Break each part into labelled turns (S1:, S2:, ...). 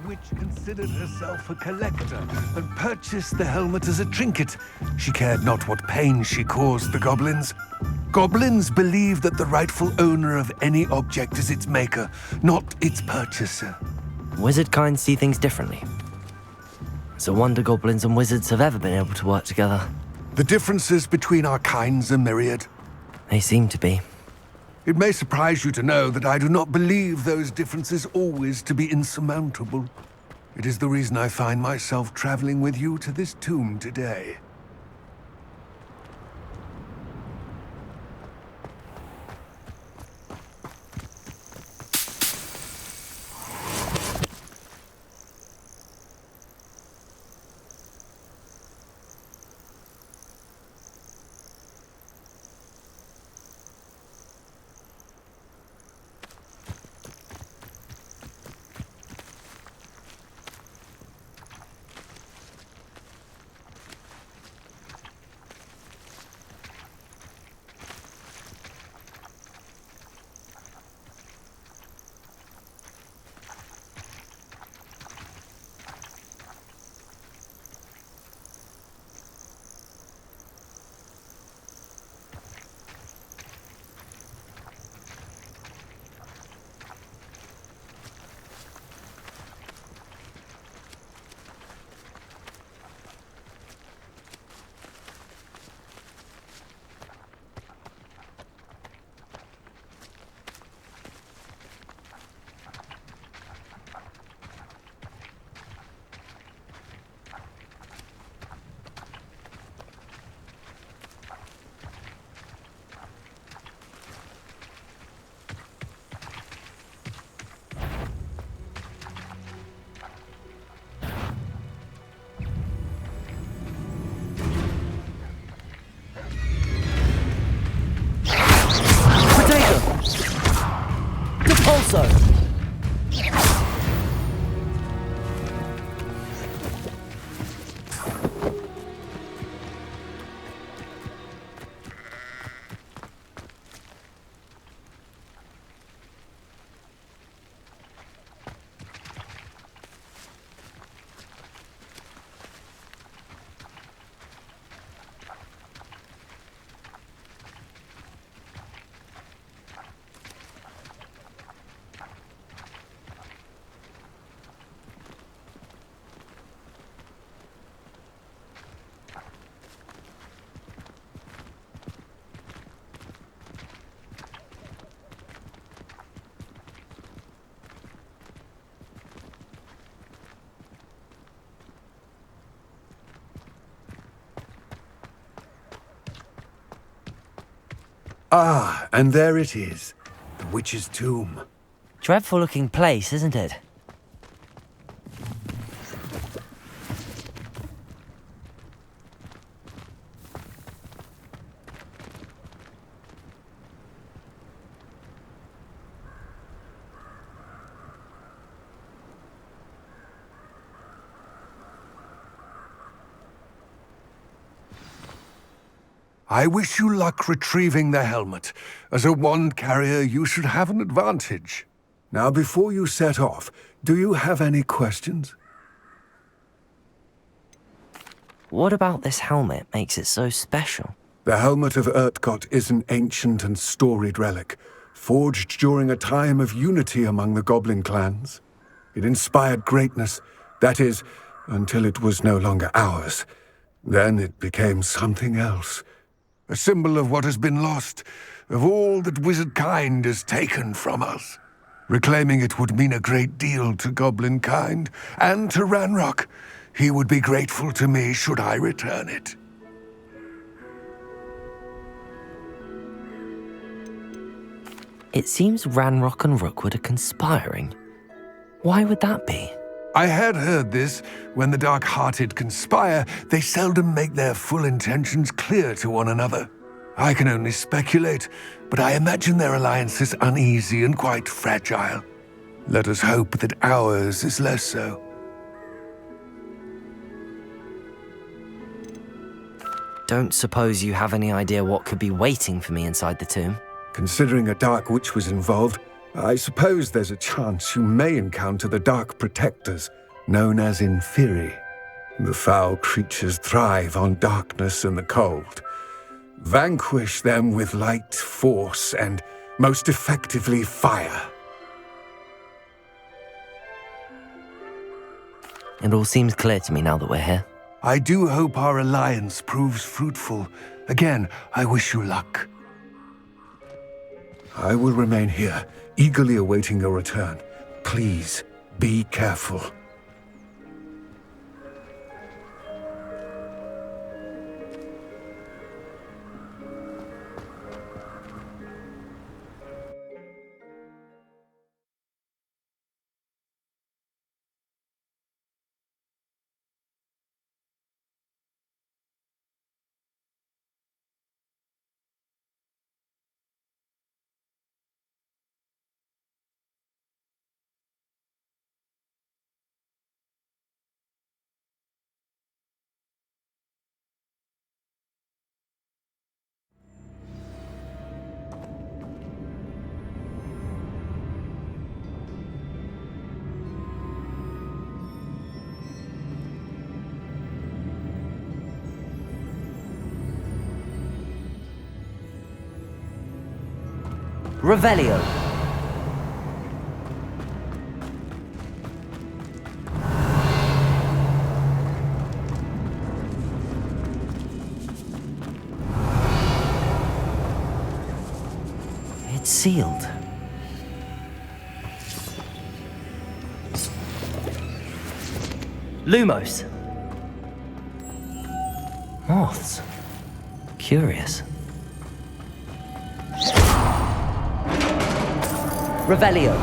S1: witch considered herself a collector and purchased the helmet as a trinket. She cared not what pain she caused the goblins. Goblins believe that the rightful owner of any object is its maker, not its purchaser.
S2: Wizard kind see things differently. It's a wonder goblins and wizards have ever been able to work together.
S1: The differences between our kinds are myriad.
S2: They seem to be.
S1: It may surprise you to know that I do not believe those differences always to be insurmountable. It is the reason I find myself traveling with you to this tomb today.
S2: Also,
S1: Ah, and there it is, the witch's tomb.
S2: dreadful looking place, isn't it?
S1: I wish you luck retrieving the helmet. As a wand carrier, you should have an advantage. Now, before you set off, do you have any questions?
S2: What about this helmet makes it so special?
S1: The helmet of Urtkot is an ancient and storied relic, forged during a time of unity among the goblin clans. It inspired greatness, that is, until it was no longer ours. Then it became something else. A symbol of what has been lost, of all that wizard kind has taken from us. Reclaiming it would mean a great deal to goblin kind, and to Ranrock. He would be grateful to me should I return it.
S2: It seems Ranrock and Rookwood are conspiring. Why would that be?
S1: I had heard this. When the dark-hearted conspire, they seldom make their full intentions clear to one another. I can only speculate, but I imagine their alliance is uneasy and quite fragile. Let us hope that ours is less so.
S2: Don't suppose you have any idea what could be waiting for me inside the tomb?
S1: Considering a dark witch was involved, I suppose there's a chance you may encounter the Dark Protectors, known as Inferi. The foul creatures thrive on darkness and the cold. Vanquish them with light, force, and most effectively fire.
S2: It all seems clear to me now that we're here.
S3: I do hope our alliance proves fruitful. Again, I wish you luck.
S1: I will remain here, eagerly awaiting your return. Please, be careful.
S2: Revelio. It's sealed. Lumos. Moths. Curious. Revelio.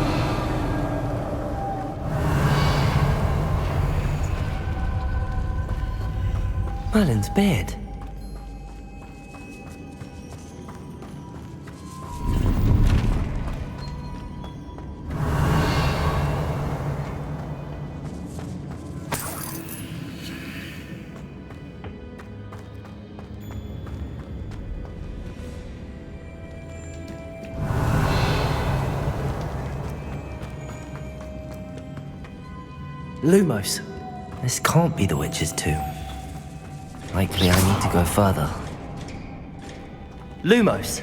S2: Merlin's beard. Lumos. This can't be the witch's tomb. Likely I need to go further. Lumos.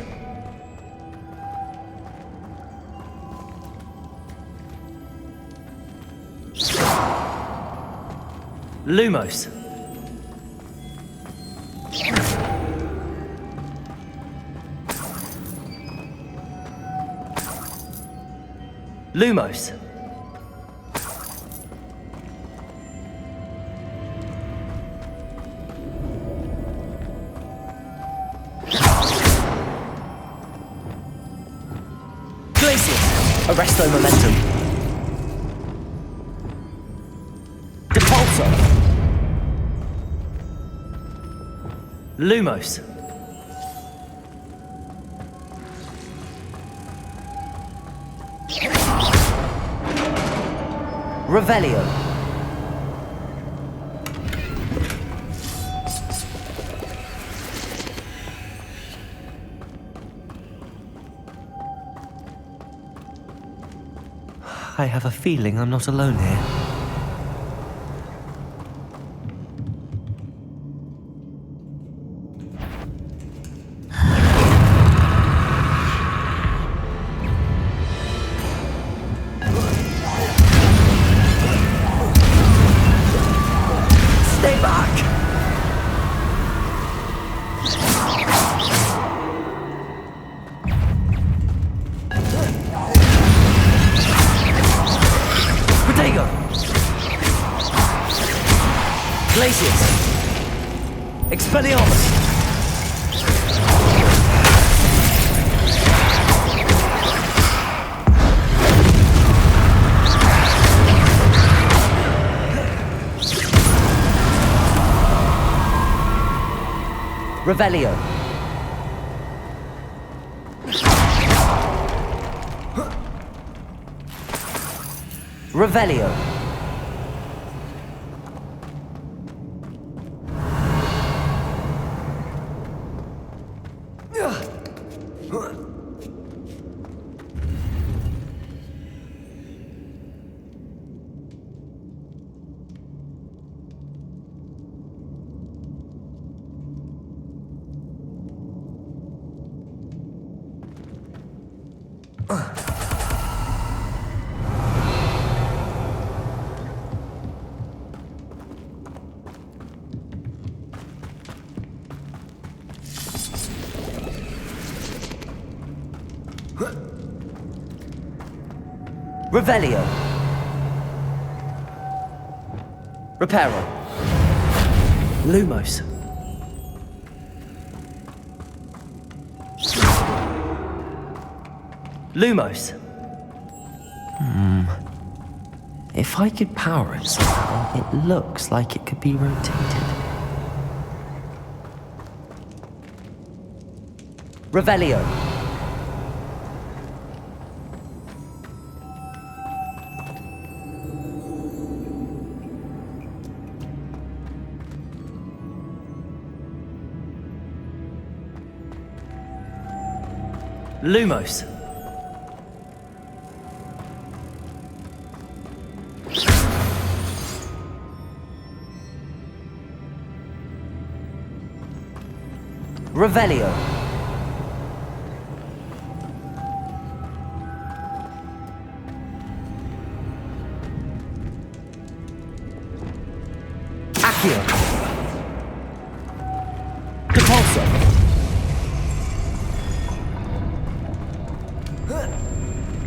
S2: Lumos. Lumos. Arresto momentum. Depulso. Lumos. Revelio. I have a feeling I'm not alone here. Stay back! Glacius! Expelliarmus! Revelio! Revelio! Revelio. Reparo. Lumos. Lumos. If I could power it somehow, it looks like it could be rotated. Revelio. Lumos. Revelio. Accio. Depulso.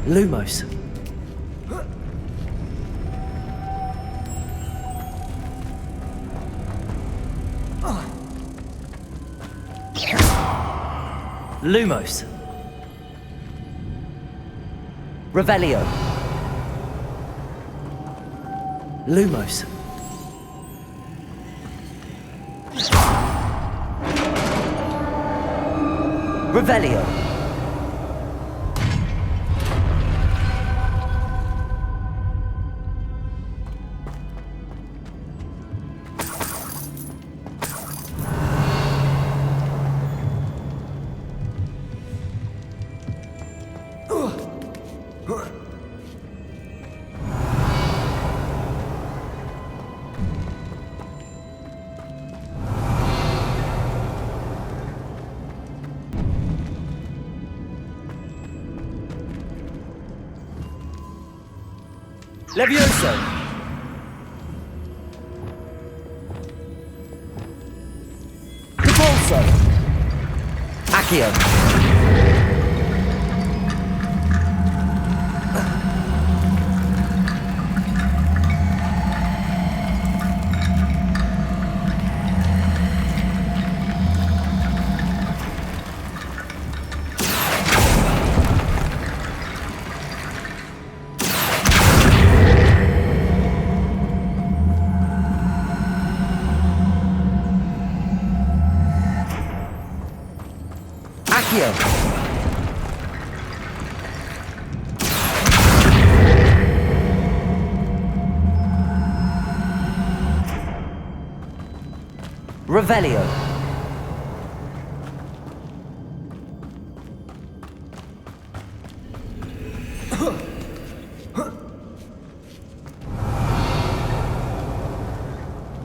S2: Lumos. Lumos. Revelio. Lumos. Revelio. Levioso. Depulso. Accio. Accio. Revelio.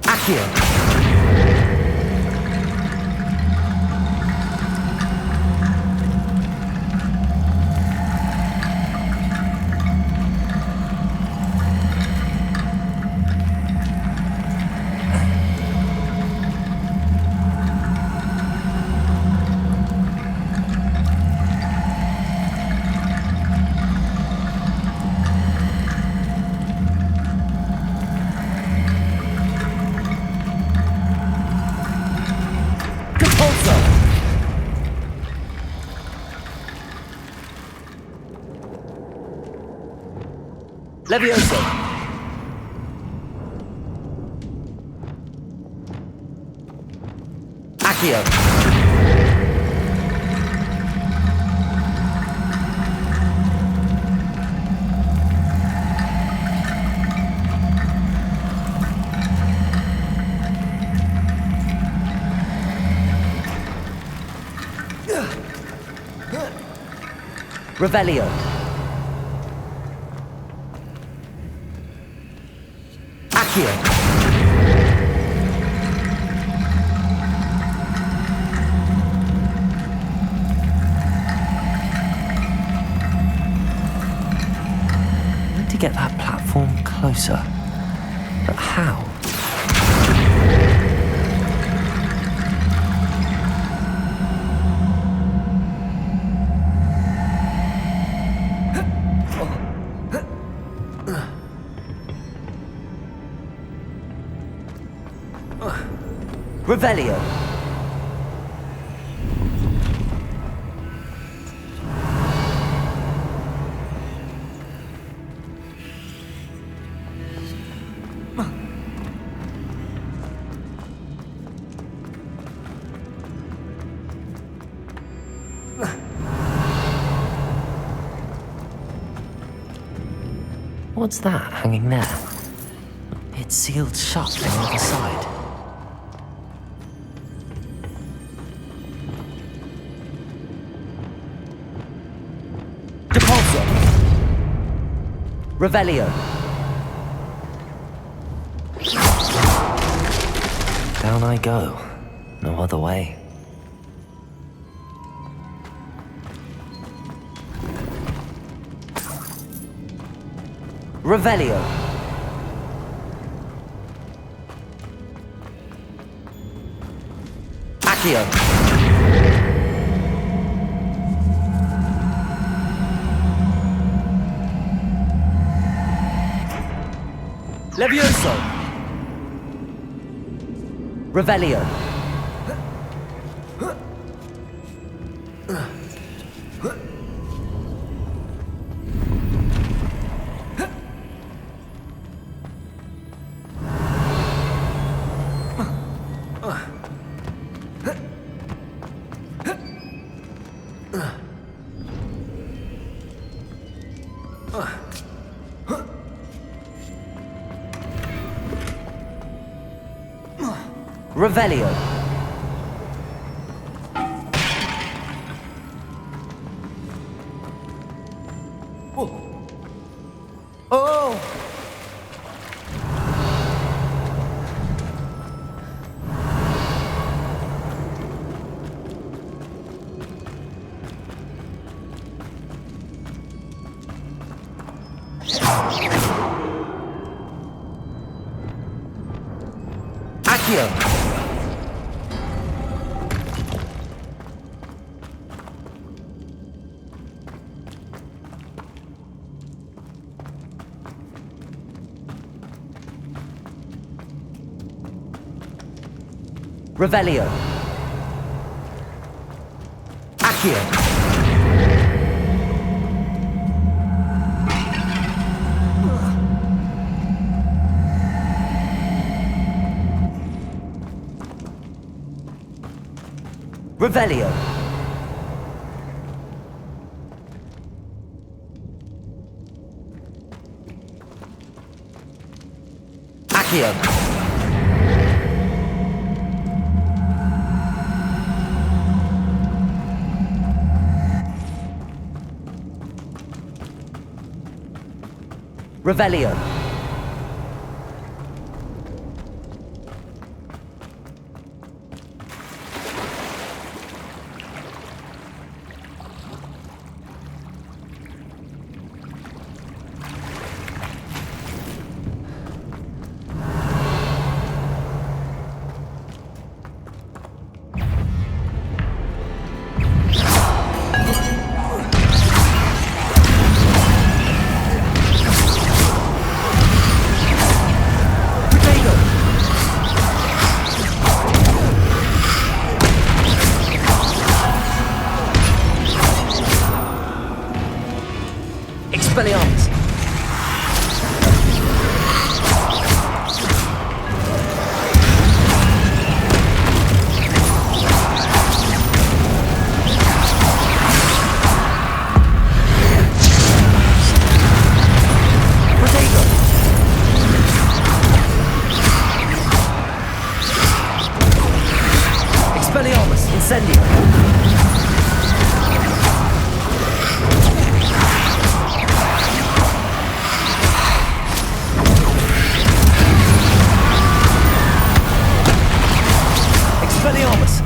S2: Accio. Levioso. Accio. Revelio. Accio. I need to get that platform closer. But how? Revelio. What's that hanging there? It's sealed shut from the other side. Depulso! Revelio! Down I go. No other way. Revelio. Accio. Levioso. Revelio. Revelio. Oh! Accio. Revelio. Accio. Revelio. Accio. Revelio. Expelliarmus! Protego! Expelliarmus! Incendio! Expelliarmus!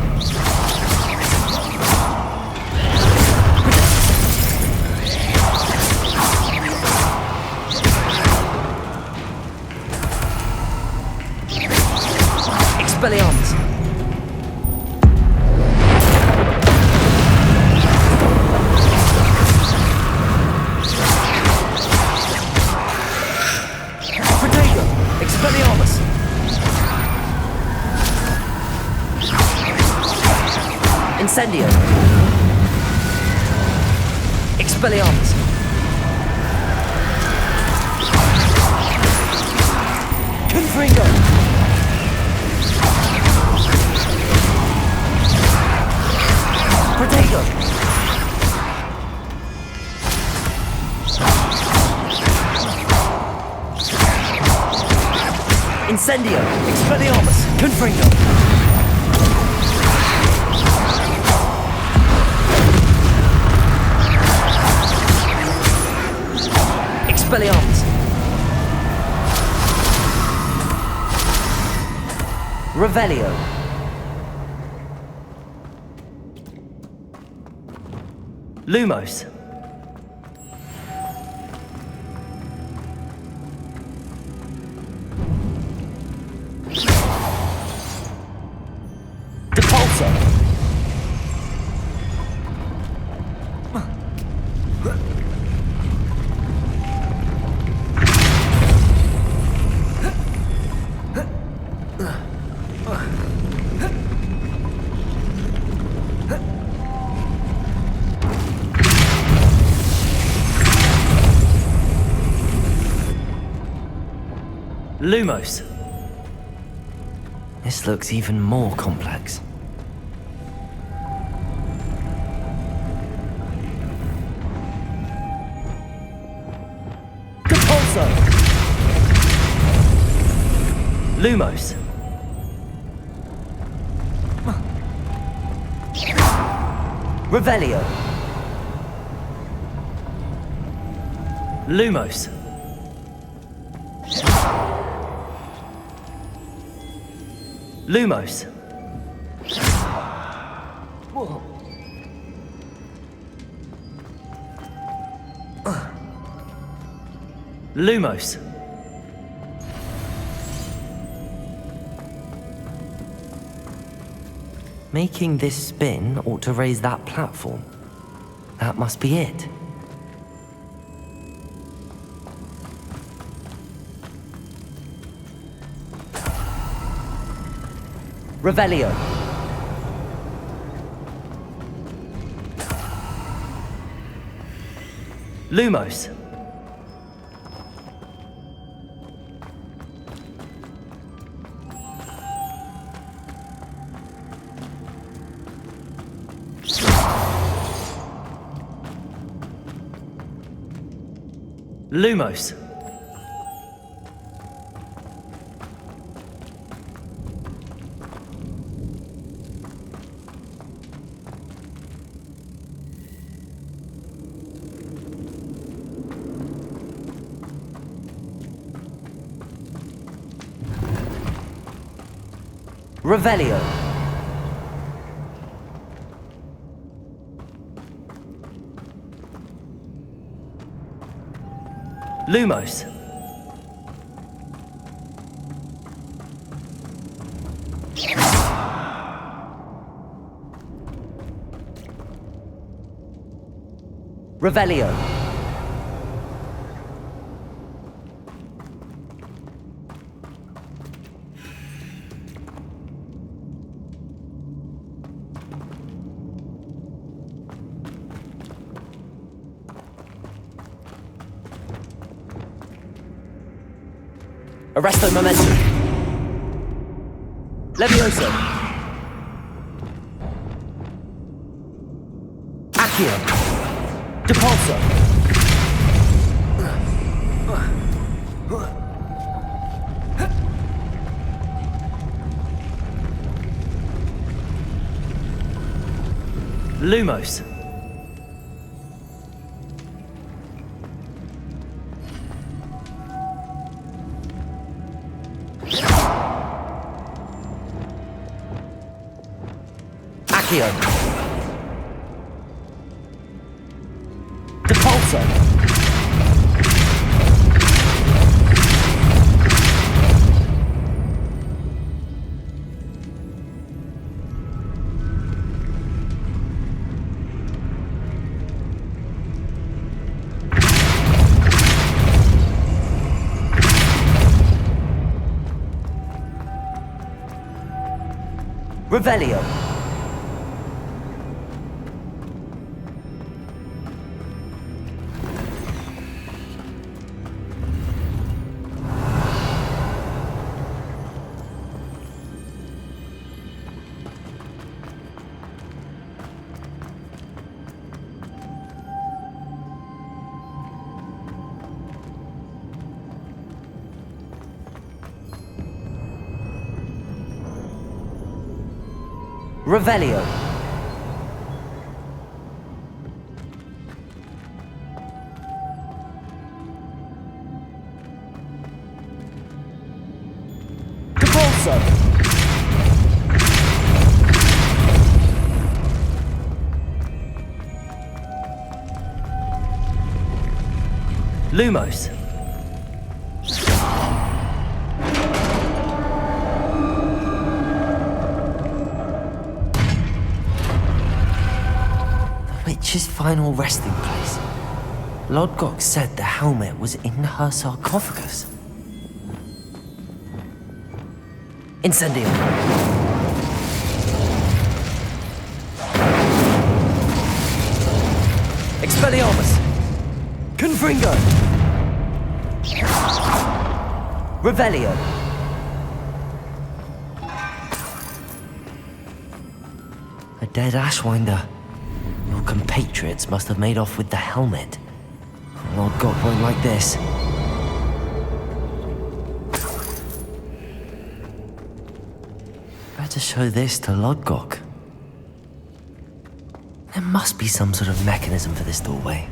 S2: Expelliarmus! Incendio. Expelliarmus. Confringo. Protego. Incendio. Expelliarmus. Confringo. Expelliarmus. Revelio. Lumos. Depulso. Lumos. This looks even more complex. Depulso. Lumos. Revelio. Lumos. Lumos. Lumos. Making this spin ought to raise that platform. That must be it. Revelio. Lumos. Lumos. Revelio. Lumos. Revelio. Arresto momentum. Levioso. Accio. Depulso. Lumos. Accio. Depulso. Revelio. Revelio. Depulso. Lumos. The witch's final resting place. Lodgok said the helmet was in her sarcophagus. Incendio. Expelliarmus. Confringo. Revelio. A dead Ashwinder. Your compatriots must have made off with the helmet. Lord God won't like this. Better show this to Lodgok. There must be some sort of mechanism for this doorway.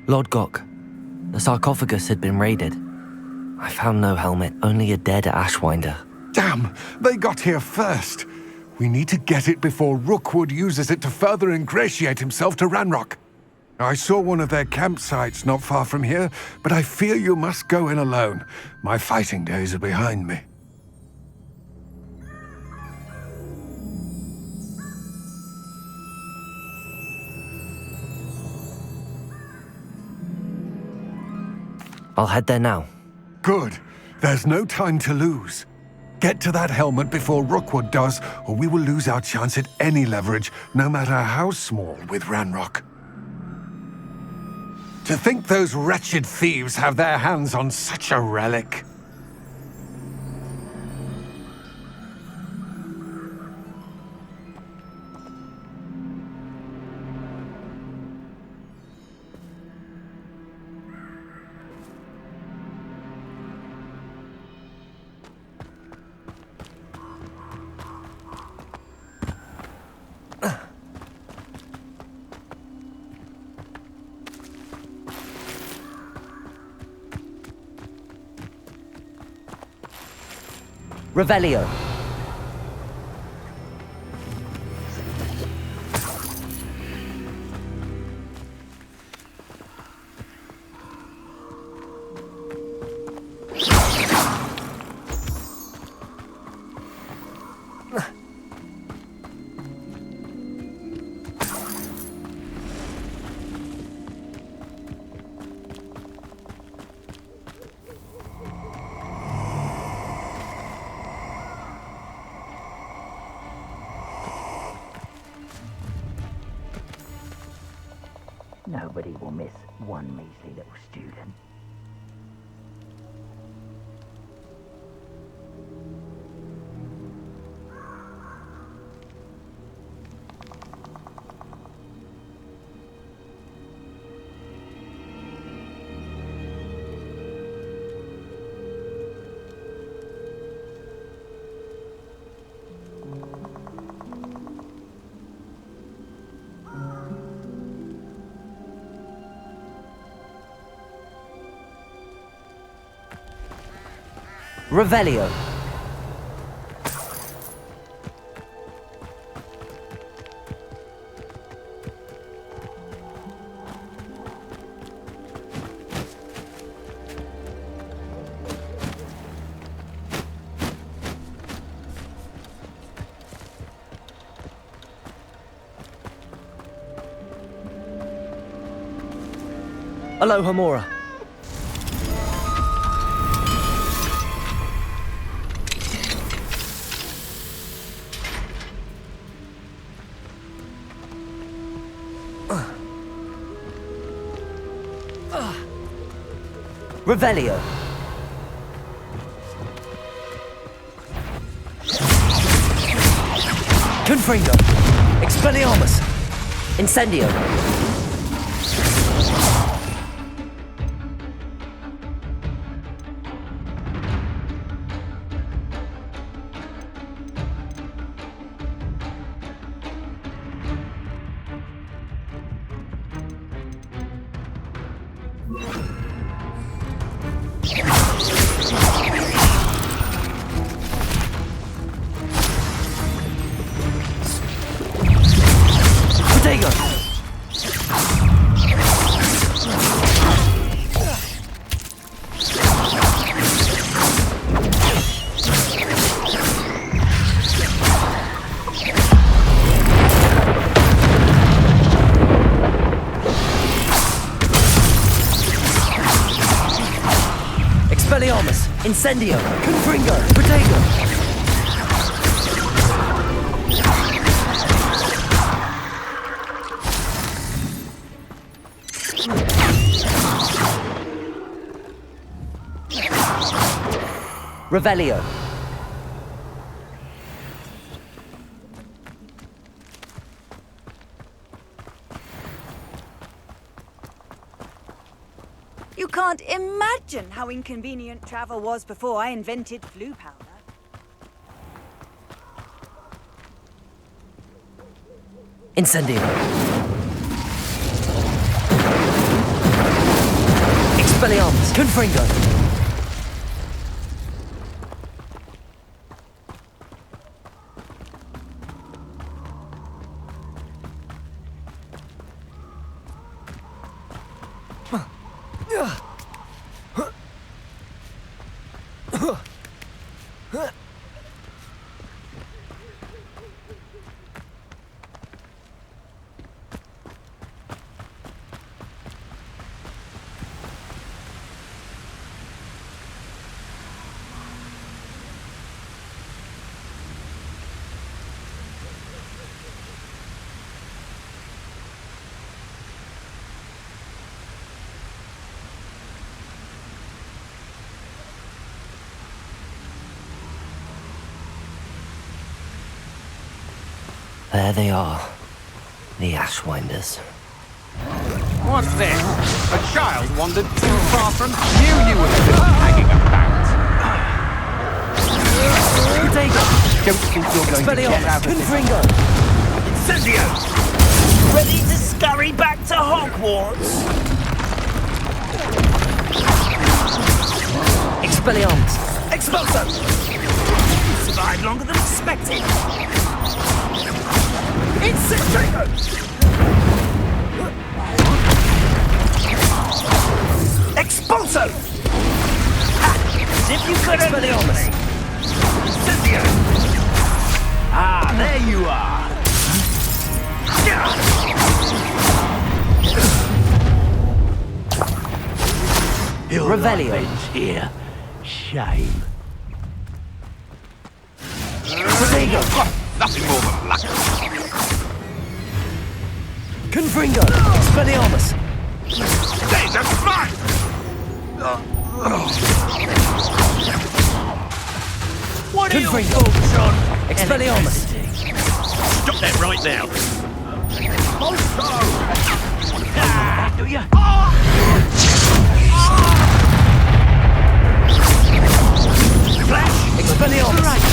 S2: Lodgok. The sarcophagus had been raided. I found no helmet, only a dead Ashwinder.
S3: Damn! They got here first! We need to get it before Rookwood uses it to further ingratiate himself to Ranrock. I saw one of their campsites not far from here, but I fear you must go in alone. My fighting days are behind me.
S2: I'll head there now.
S3: Good. There's no time to lose. Get to that helmet before Rookwood does, or we will lose our chance at any leverage, no matter how small, with Ranrock. To think those wretched thieves have their hands on such a relic.
S2: Revelio.
S4: nobody will miss one measly little student.
S2: Revelio. Aloha Mora. Revelio. Confringo. Expelliarmus. Incendio. Protego. Expelliarmus. Incendio. Confringo. Protego. Revelio.
S5: You can't imagine how inconvenient travel was before I invented flu powder.
S2: Incendio. Expelliarmus. Confringo. There they are, the Ashwinders.
S6: What's this? A child wandered too far from you were still hanging about. Don't think you're going to get out of this.
S2: Confringo.
S6: Incendio!
S7: Ready to scurry back to Hogwarts?
S2: Expelliarmus.
S7: Expulso! You survived longer than expected. Incendio! Expulso! As if you could
S2: Expelliarmus.
S7: Incendio! Ah, there you are.
S2: Revelio.
S7: Here. Shame.
S2: Protego.
S6: Nothing more than luck.
S2: Confringo. Expelliarmus.
S7: There's a spot! What are your thoughts on
S2: Expelliarmus!
S7: Stop that right now! Do you? Flash!
S2: Expelliarmus!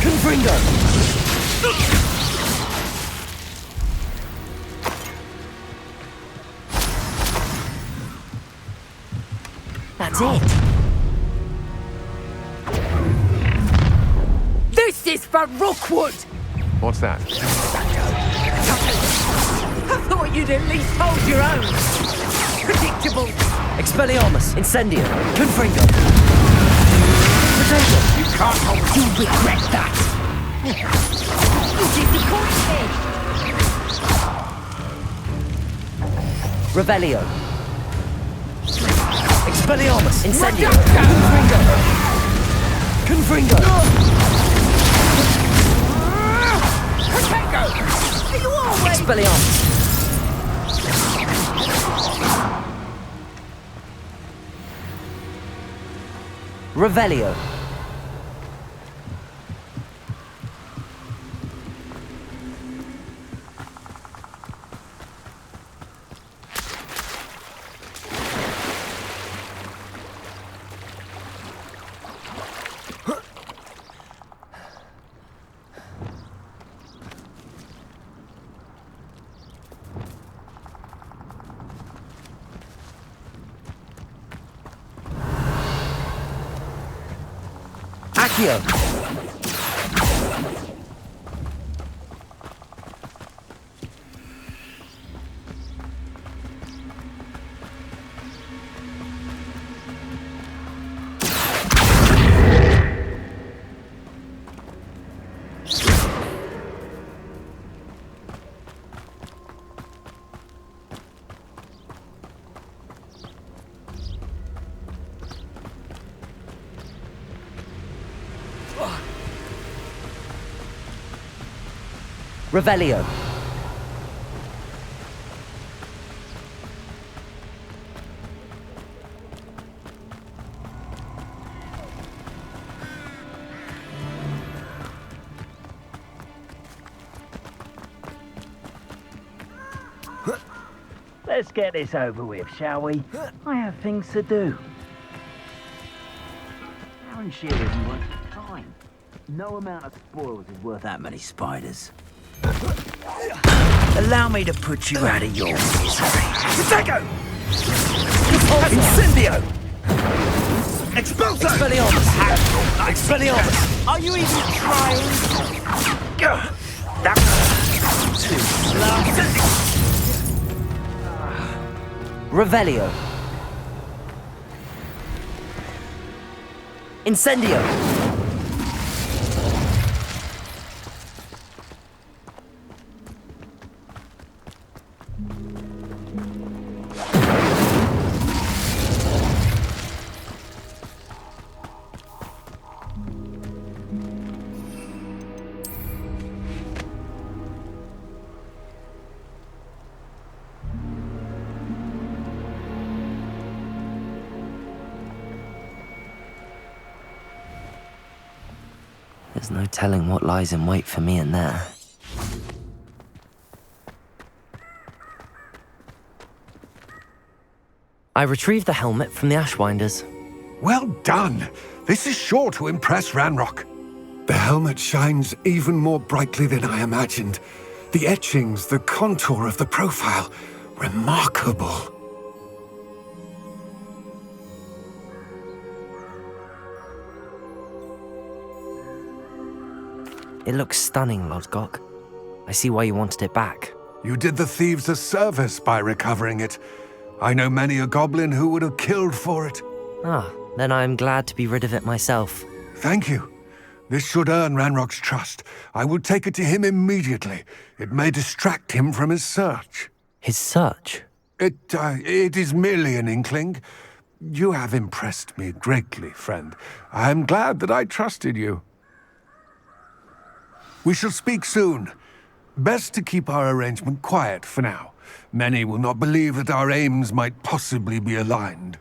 S2: Confringo! That's it.
S8: This is for Rookwood!
S3: What's that?
S8: I thought you'd at least hold your own. Predictable.
S2: Expelliarmus! Incendio! Confringo! Potato!
S7: You can't hold
S8: You'll regret that. This is the coin head.
S2: Revelio! Expelliarmus! Incendio!
S8: Radaka!
S2: Confringo! Confringo!
S8: Potato! Are you always...
S2: Expelliarmus! Revelio! Accio! Revelio!
S4: Let's get this over with, shall we? I have things to do. Aaron Shear isn't worth the time. No amount of spoils is worth that many spiders. Allow me to put you out of your misery. Potato! Incendio! Expulso!
S2: Expelliarmus! Expelliarmus!
S4: Are you even trying? That's too slow.
S2: Revelio! Incendio! There's no telling what lies in wait for me in there. I retrieved the helmet from the Ashwinders.
S3: Well done! This is sure to impress Ranrock.
S1: The helmet shines even more brightly than I imagined. The etchings, the contour of the profile, remarkable.
S2: It looks stunning, Lodgok. I see why you wanted it back.
S3: You did the thieves a service by recovering it. I know many a goblin who would have killed for it.
S2: Ah, then I am glad to be rid of it myself.
S3: Thank you. This should earn Ranrock's trust. I will take it to him immediately. It may distract him from his search.
S2: His search?
S3: It is merely an inkling. You have impressed me greatly, friend. I am glad that I trusted you. We shall speak soon. Best to keep our arrangement quiet for now. Many will not believe that our aims might possibly be aligned.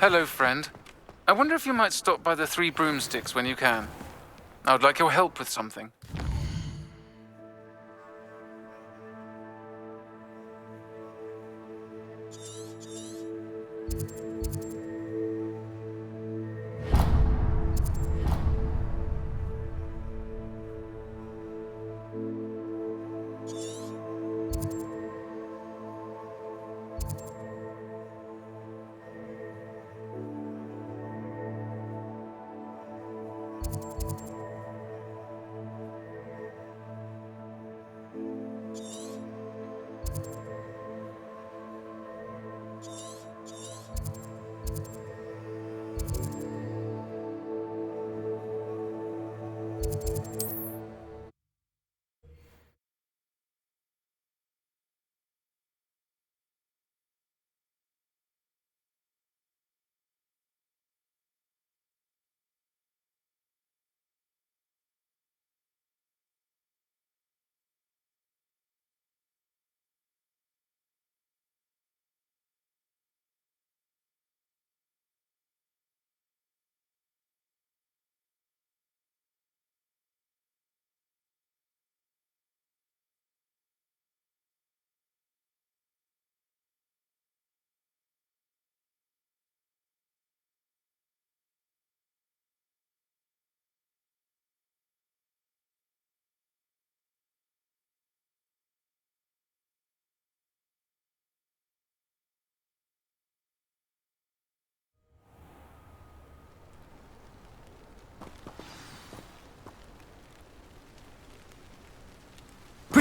S6: Hello, friend. I wonder if you might stop by the Three Broomsticks when you can. I would like your help with something.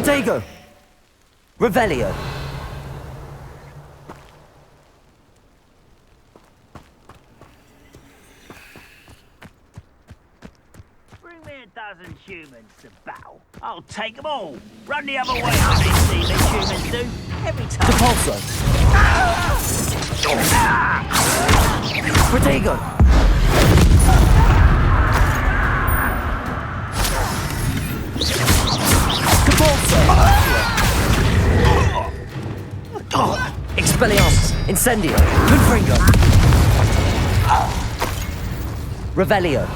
S2: Protego! Revelio!
S4: Bring me a dozen humans to battle. I'll take them all. Run the other way, I see these humans do. Every time.
S2: Depulso! Protego! Expelliarmus! Incendio! Confringo! Revelio!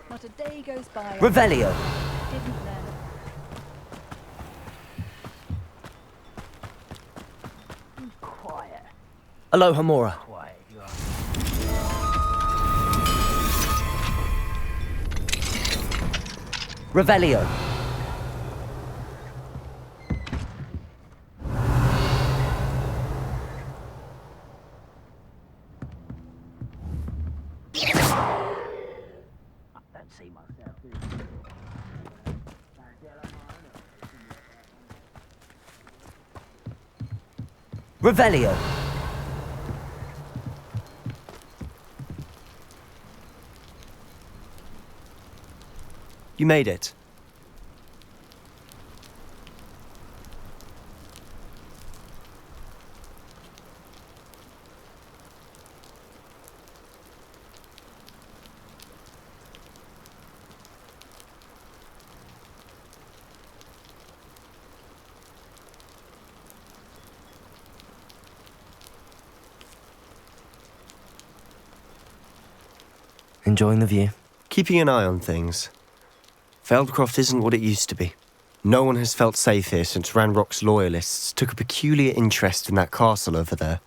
S5: Not a day goes by.
S2: Revelio!
S5: Didn't learn.
S4: Quiet.
S2: Aloha Mora!
S4: Quiet, you are.
S2: Revelio!
S4: Don't see myself.
S2: Revelio!
S9: You made it.
S2: Enjoying the view?
S9: Keeping an eye on things. Feldcroft isn't what it used to be. No one has felt safe here since Ranrock's loyalists took a peculiar interest in that castle over there.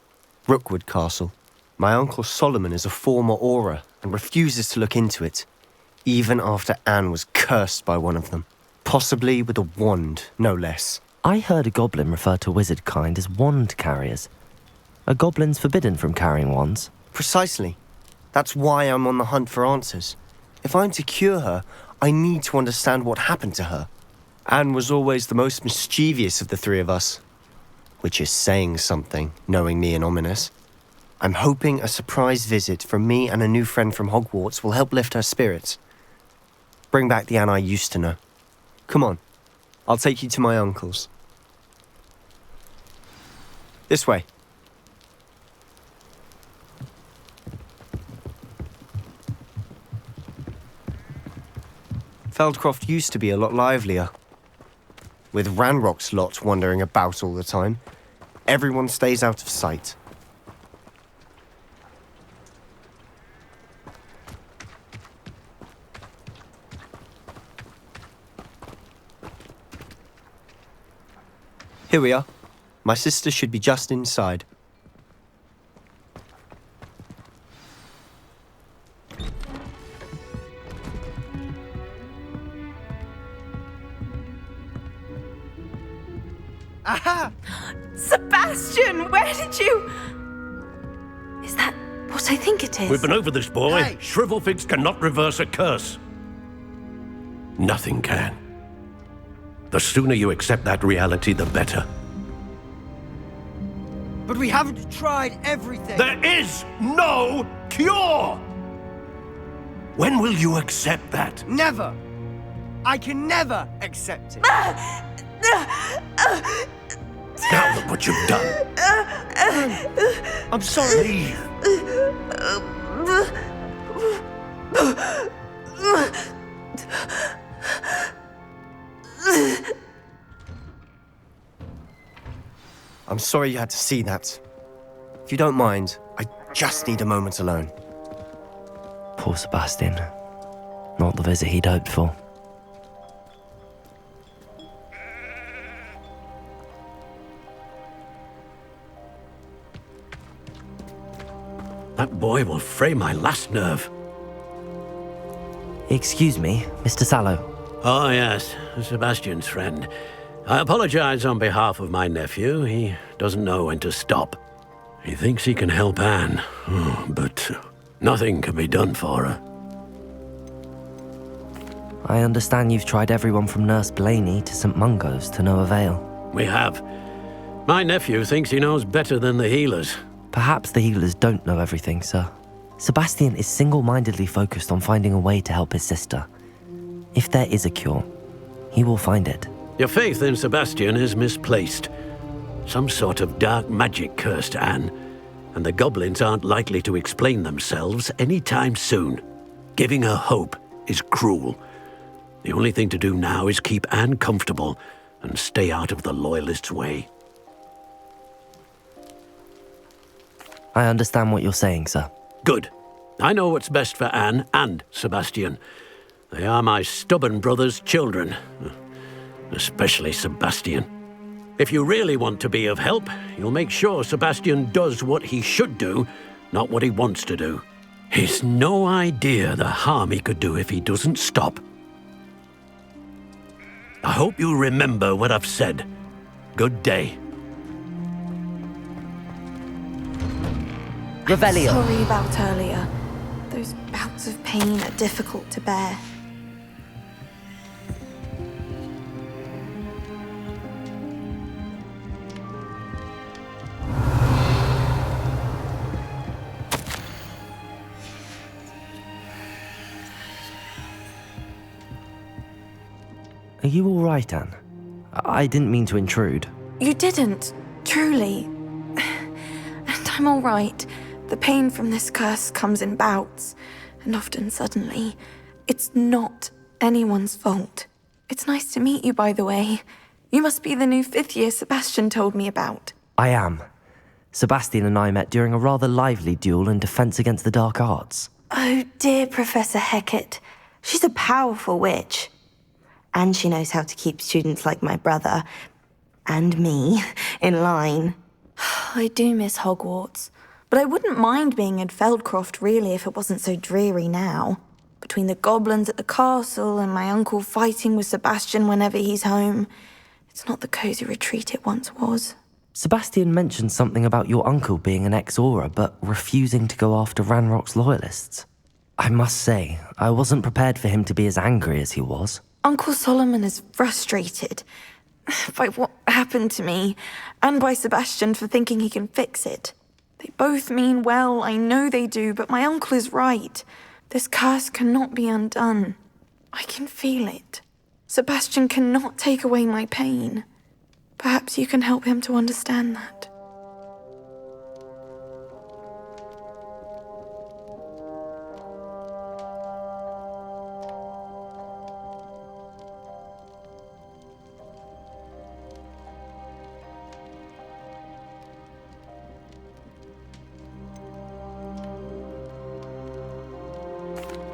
S9: Rookwood Castle. My uncle Solomon is a former Auror and refuses to look into it, even after Anne was cursed by one of them. Possibly with a wand, no less.
S2: I heard a goblin refer to wizard kind as wand carriers. Are goblins forbidden from carrying wands?
S9: Precisely. That's why I'm on the hunt for answers. If I'm to cure her, I need to understand what happened to her. Anne was always the most mischievous of the three of us. Which is saying something, knowing me and Ominous. I'm hoping a surprise visit from me and a new friend from Hogwarts will help lift her spirits. Bring back the Anne I used to know. Come on, I'll take you to my uncle's. This way. Feldcroft used to be a lot livelier. With Ranrock's lot wandering about all the time, everyone stays out of sight. Here we are. My sister should be just inside.
S10: Aha! Sebastian, where did you... Is that what I think it is?
S7: We've been over this, boy.
S10: Hey.
S7: Shrivelfigs cannot reverse a curse. Nothing can. The sooner you accept that reality, the better.
S8: But we haven't tried everything.
S7: There is no cure! When will you accept that?
S8: Never. I can never accept it.
S7: Now look what you've done.
S8: I'm sorry.
S7: Leave.
S9: I'm sorry you had to see that. If you don't mind, just need a moment alone.
S2: Poor Sebastian. Not the visit he'd hoped for.
S7: That boy will fray my last nerve.
S2: Excuse me, Mr. Sallow.
S7: Oh, yes, Sebastian's friend. I apologize on behalf of my nephew. He doesn't know when to stop. He thinks he can help Anne, but nothing can be done for her.
S2: I understand you've tried everyone from Nurse Blaney to St. Mungo's to no avail.
S7: We have. My nephew thinks he knows better than the healers.
S2: Perhaps the healers don't know everything, sir. Sebastian is single-mindedly focused on finding a way to help his sister. If there is a cure, he will find it.
S7: Your faith in Sebastian is misplaced. Some sort of dark magic cursed Anne, and the goblins aren't likely to explain themselves anytime soon. Giving her hope is cruel. The only thing to do now is keep Anne comfortable and stay out of the Loyalists' way.
S2: I understand what you're saying, sir.
S7: Good. I know what's best for Anne and Sebastian. They are my stubborn brother's children. Especially Sebastian. If you really want to be of help, you'll make sure Sebastian does what he should do, not what he wants to do. He's no idea the harm he could do if he doesn't stop. I hope you remember what I've said. Good day.
S2: Revelio.
S10: Sorry about earlier. Those bouts of pain are difficult to bear.
S2: Are you all right, Anne? I didn't mean to intrude.
S10: You didn't, truly. And I'm all right. The pain from this curse comes in bouts, and often suddenly. It's not anyone's fault. It's nice to meet you, by the way. You must be the new 5th year Sebastian told me about.
S2: I am. Sebastian and I met during a rather lively duel in Defense Against the Dark Arts.
S11: Oh, dear Professor Hecat. She's a powerful witch. And she knows how to keep students like my brother, and me, in line.
S10: I do miss Hogwarts, but I wouldn't mind being in Feldcroft, really, if it wasn't so dreary now. Between the goblins at the castle and my uncle fighting with Sebastian whenever he's home, it's not the cosy retreat it once was.
S2: Sebastian mentioned something about your uncle being an ex-Aura, but refusing to go after Ranrock's loyalists. I must say, I wasn't prepared for him to be as angry as he was.
S10: Uncle Solomon is frustrated by what happened to me, and by Sebastian for thinking he can fix it. They both mean well, I know they do, but my uncle is right. This curse cannot be undone. I can feel it. Sebastian cannot take away my pain. Perhaps you can help him to understand that.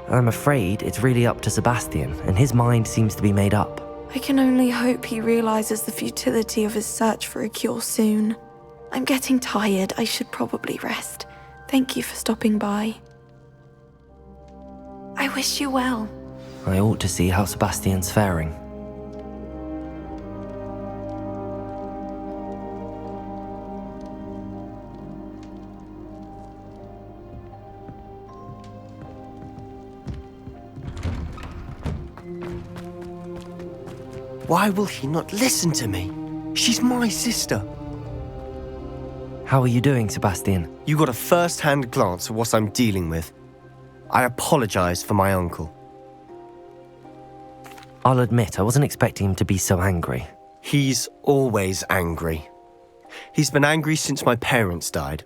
S2: I'm afraid it's really up to Sebastian, and his mind seems to be made up.
S10: I can only hope he realizes the futility of his search for a cure soon. I'm getting tired. I should probably rest. Thank you for stopping by. I wish you well.
S2: I ought to see how Sebastian's faring.
S9: Why will he not listen to me? She's my sister.
S2: How are you doing, Sebastian?
S9: You got a first-hand glance at what I'm dealing with. I apologize for my uncle.
S2: I'll admit, I wasn't expecting him to be so angry.
S9: He's always angry. He's been angry since my parents died.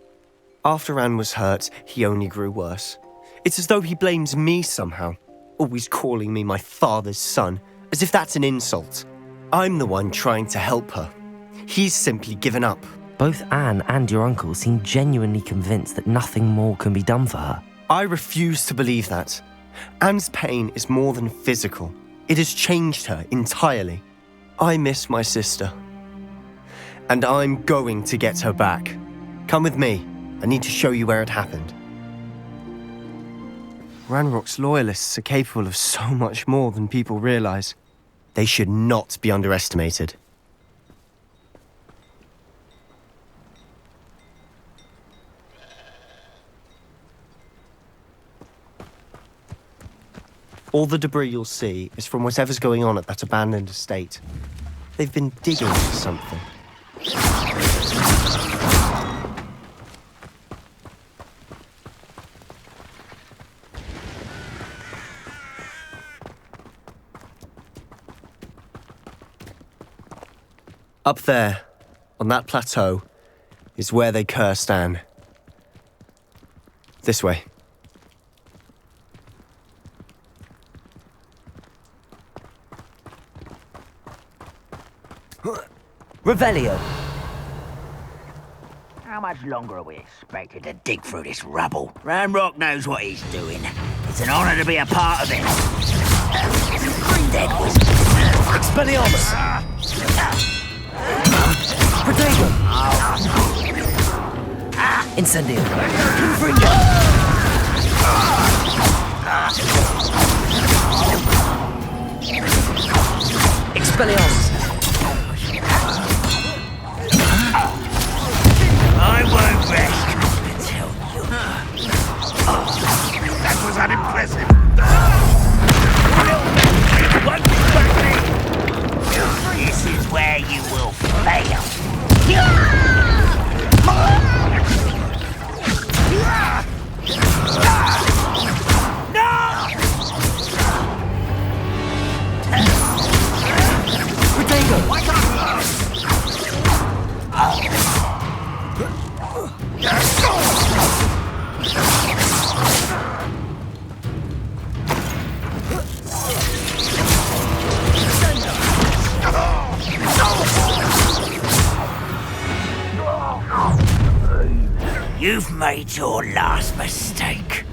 S9: After Anne was hurt, he only grew worse. It's as though he blames me somehow, always calling me my father's son, as if that's an insult. I'm the one trying to help her. He's simply given up.
S2: Both Anne and your uncle seem genuinely convinced that nothing more can be done for her.
S9: I refuse to believe that. Anne's pain is more than physical. It has changed her entirely. I miss my sister. And I'm going to get her back. Come with me. I need to show you where it happened. Ranrock's loyalists are capable of so much more than people realize. They should not be underestimated. All the debris you'll see is from whatever's going on at that abandoned estate. They've been digging for something. Up there, on that plateau, is where they cursed Anne. This way.
S2: Revelio!
S4: How much longer are we expected to dig through this rubble? Ranrock knows what he's doing. It's an honor to be a part of it. Dead was...
S2: Expelliarmus! Protego! Incendio! Confringo! Expelliarmus!
S4: I won't rest until you... That was unimpressive. This is where you will fail. You've made your last mistake.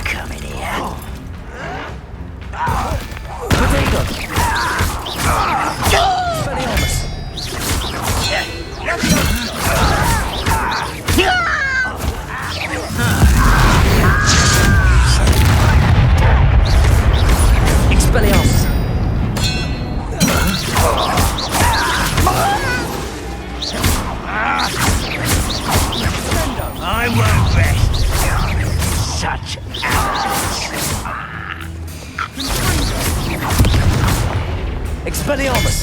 S4: Come in here.
S2: Expelliarmus!
S4: I won't rest. Such arrogance.
S2: Expelliarmus!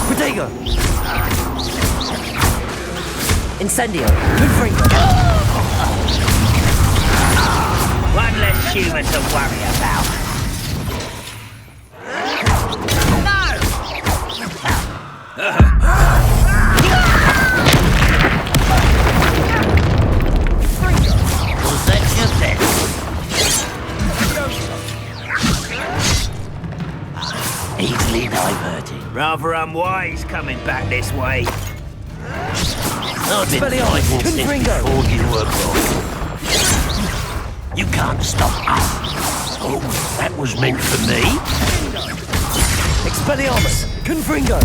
S2: Protego! Incendio! Confringo!
S4: One less human to worry about. Was that just it? Easily diverted. Rather unwise coming back this way. I've been fighting since before you were born. You can't stop us. Oh, that was meant for me.
S2: Expelliarmus! Confringo!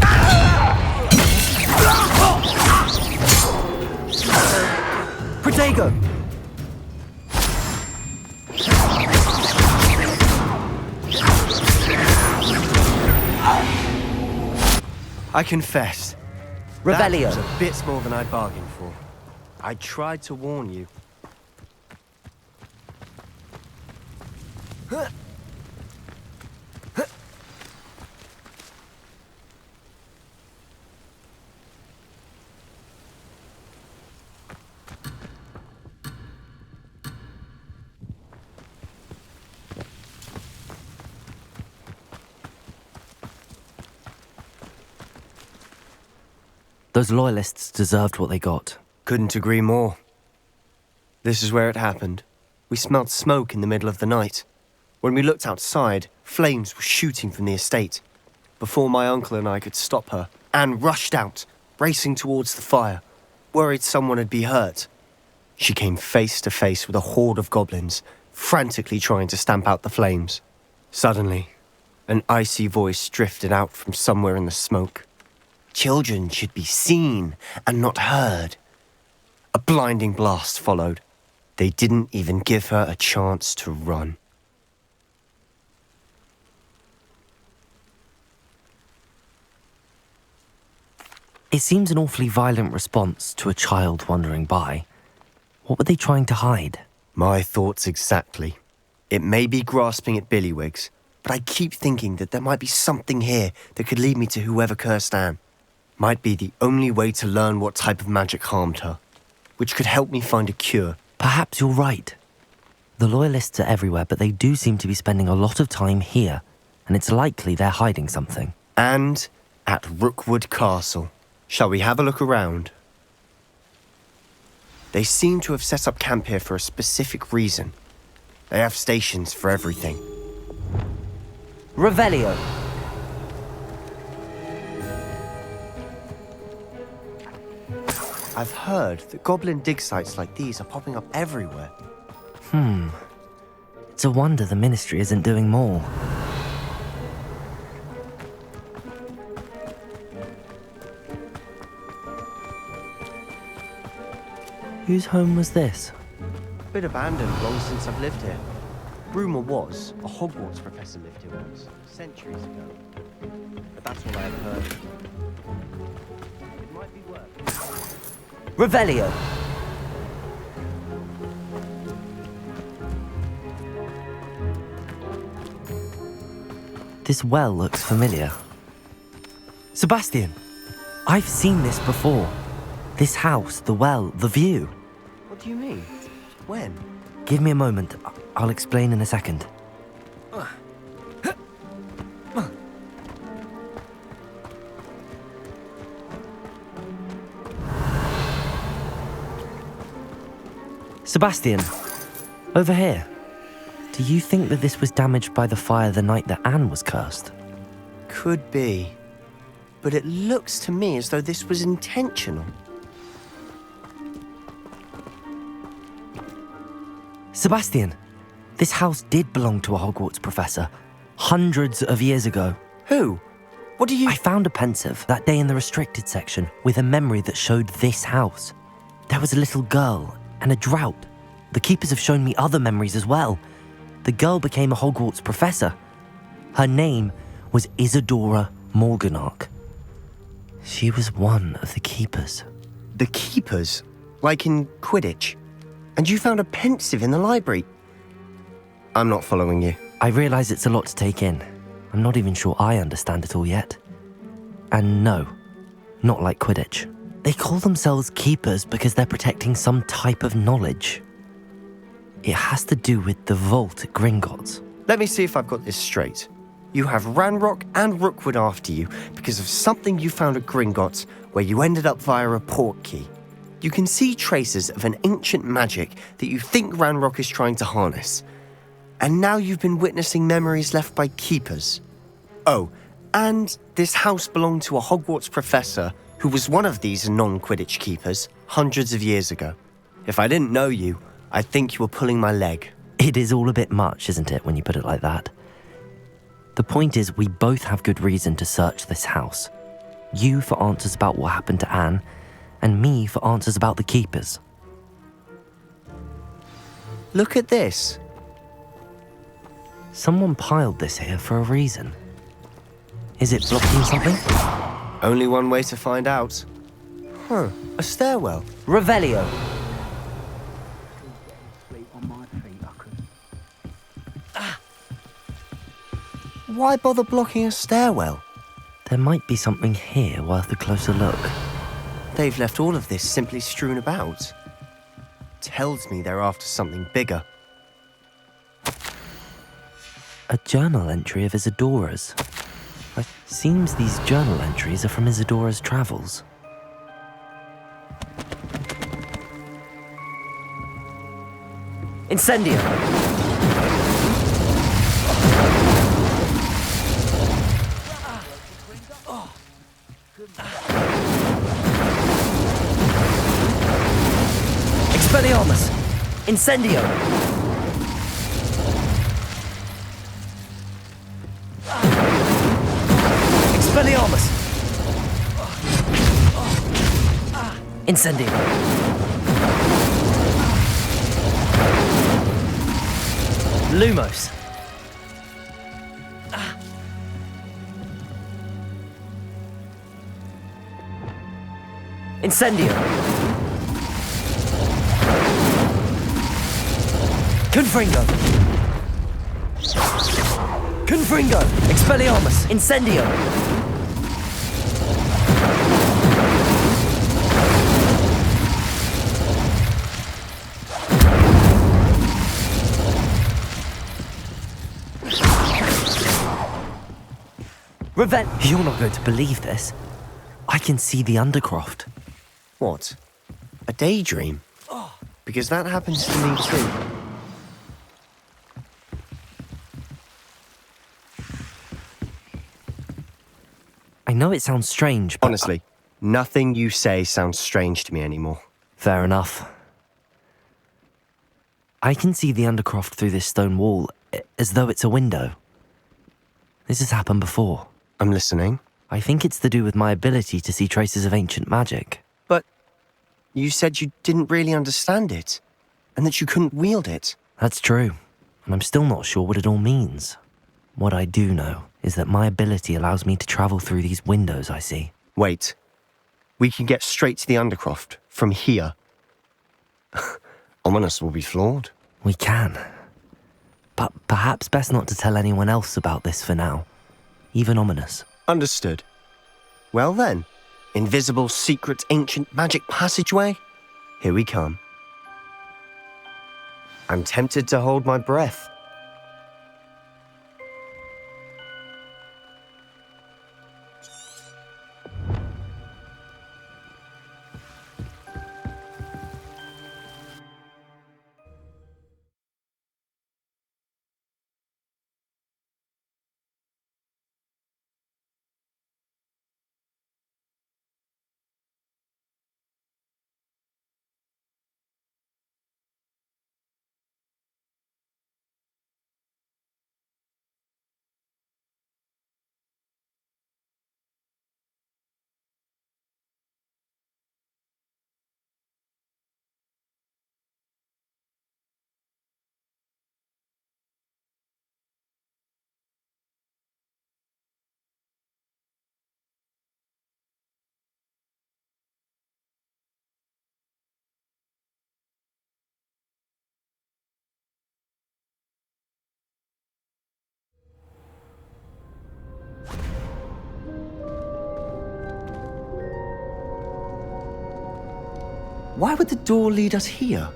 S2: Protego!
S9: I confess.
S2: Revelio!
S9: That was a bit more than I bargained for. I tried to warn you.
S2: Those loyalists deserved what they got.
S9: Couldn't agree more. This is where it happened. We smelled smoke in the middle of the night. When we looked outside, flames were shooting from the estate. Before my uncle and I could stop her, Anne rushed out, racing towards the fire, worried someone had been hurt. She came face to face with a horde of goblins, frantically trying to stamp out the flames. Suddenly, an icy voice drifted out from somewhere in the smoke. Children should be seen and not heard. A blinding blast followed. They didn't even give her a chance to run.
S2: It seems an awfully violent response to a child wandering by. What were they trying to hide?
S9: My thoughts exactly. It may be grasping at Billywigs, but I keep thinking that there might be something here that could lead me to whoever cursed Anne. Might be the only way to learn what type of magic harmed her, which could help me find a cure.
S2: Perhaps you're right. The Loyalists are everywhere, but they do seem to be spending a lot of time here, and it's likely they're hiding something.
S9: And at Rookwood Castle. Shall we have a look around? They seem to have set up camp here for a specific reason. They have stations for everything.
S2: Revelio.
S9: I've heard that goblin dig sites like these are popping up everywhere.
S2: It's a wonder the Ministry isn't doing more. Whose home was this?
S9: Bit abandoned long since I've lived here. Rumour was a Hogwarts professor lived here once, centuries ago. But that's all I ever heard. It might be worth.
S2: Revelio. This well looks familiar. Sebastian, I've seen this before. This house, the well, the view.
S9: What do you mean? When?
S2: Give me a moment. I'll explain in a second. Sebastian, over here. Do you think that this was damaged by the fire the night that Anne was cursed?
S9: Could be. But it looks to me as though this was intentional.
S2: Sebastian, this house did belong to a Hogwarts professor, hundreds of years ago.
S9: Who? What do you...
S2: I found a pensive that day in the restricted section with a memory that showed this house. There was a little girl and a drought. The keepers have shown me other memories as well. The girl became a Hogwarts professor. Her name was Isadora Morganach. She was one of the keepers.
S9: The keepers? Like in Quidditch? And you found a pensive in the library? I'm not following you.
S2: I realise it's a lot to take in. I'm not even sure I understand it all yet. And no, not like Quidditch. They call themselves keepers because they're protecting some type of knowledge. It has to do with the vault at Gringotts.
S9: Let me see if I've got this straight. You have Ranrock and Rookwood after you because of something you found at Gringotts where you ended up via a port key. You can see traces of an ancient magic that you think Ranrock is trying to harness. And now you've been witnessing memories left by keepers. Oh, and this house belonged to a Hogwarts professor who was one of these non-Quidditch keepers hundreds of years ago. If I didn't know you, I'd think you were pulling my leg.
S2: It is all a bit much, isn't it, when you put it like that? The point is, we both have good reason to search this house. You for answers about what happened to Anne, and me for answers about the keepers.
S9: Look at this.
S2: Someone piled this here for a reason. Is it blocking something?
S9: Only one way to find out. A stairwell.
S2: Revelio.
S9: Why bother blocking a stairwell?
S2: There might be something here worth a closer look.
S9: They've left all of this simply strewn about. Tells me they're after something bigger.
S2: A journal entry of Isadora's. It seems these journal entries are from Isadora's travels. Incendio! Expelliarmus! Incendio! Expelliarmus! Incendio! Lumos! Incendio! Confringo! Confringo! Expelliarmus! Incendio! You're not going to believe this. I can see the Undercroft.
S9: What? A daydream? Because that happens to me too.
S2: I know it sounds strange, but...
S9: Honestly, nothing you say sounds strange to me anymore.
S2: Fair enough. I can see the Undercroft through this stone wall, as though it's a window. This has happened before.
S9: I'm listening.
S2: I think it's to do with my ability to see traces of ancient magic.
S9: But you said you didn't really understand it, and that you couldn't wield it.
S2: That's true, and I'm still not sure what it all means. What I do know is that my ability allows me to travel through these windows I see.
S9: Wait. We can get straight to the Undercroft from here. Ominous will be floored.
S2: We can. But perhaps best not to tell anyone else about this for now. Even Ominous.
S9: Understood. Well then, invisible, secret, ancient magic passageway? Here we come. I'm tempted to hold my breath. Why would the door lead us here?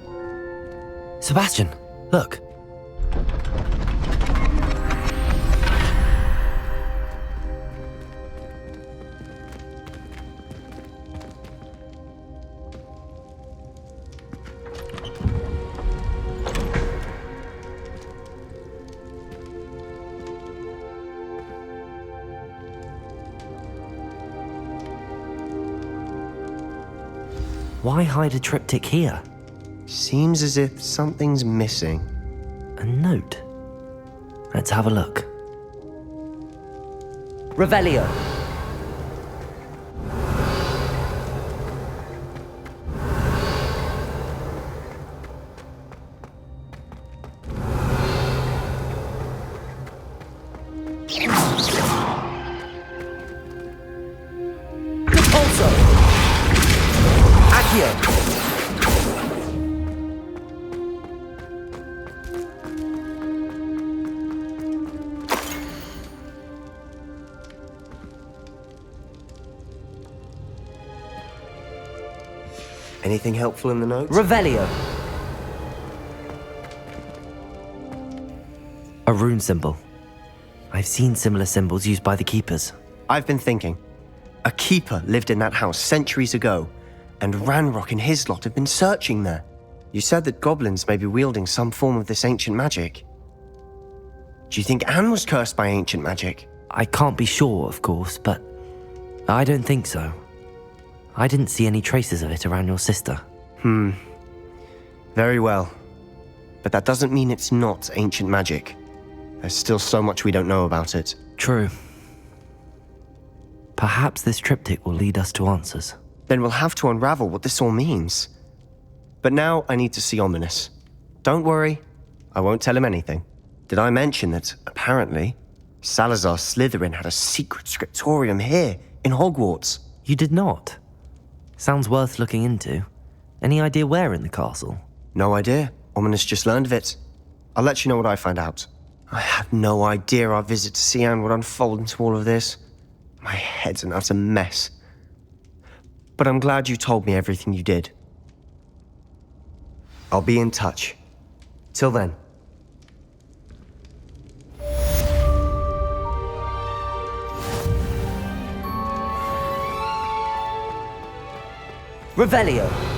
S2: Sebastian, look. Why hide a triptych here?
S9: Seems as if something's missing.
S2: A note. Let's have a look. Revelio. Repulso. Accio.
S9: Anything helpful in the notes?
S2: Revelio. A rune symbol. I've seen similar symbols used by the keepers.
S9: I've been thinking. A keeper lived in that house centuries ago, and Ranrock and his lot have been searching there. You said that goblins may be wielding some form of this ancient magic. Do you think Anne was cursed by ancient magic?
S2: I can't be sure, of course, but I don't think so. I didn't see any traces of it around your sister.
S9: Very well. But that doesn't mean it's not ancient magic. There's still so much we don't know about it.
S2: True. Perhaps this triptych will lead us to answers.
S9: Then we'll have to unravel what this all means. But now I need to see Ominous. Don't worry, I won't tell him anything. Did I mention that, apparently, Salazar Slytherin had a secret scriptorium here, in Hogwarts?
S2: You did not? Sounds worth looking into. Any idea where in the castle?
S9: No idea. Ominous just learned of it. I'll let you know what I find out. I had no idea our visit to see Anne would unfold into all of this. My head's an utter mess. But I'm glad you told me everything you did. I'll be in touch. Till then.
S2: Revelio.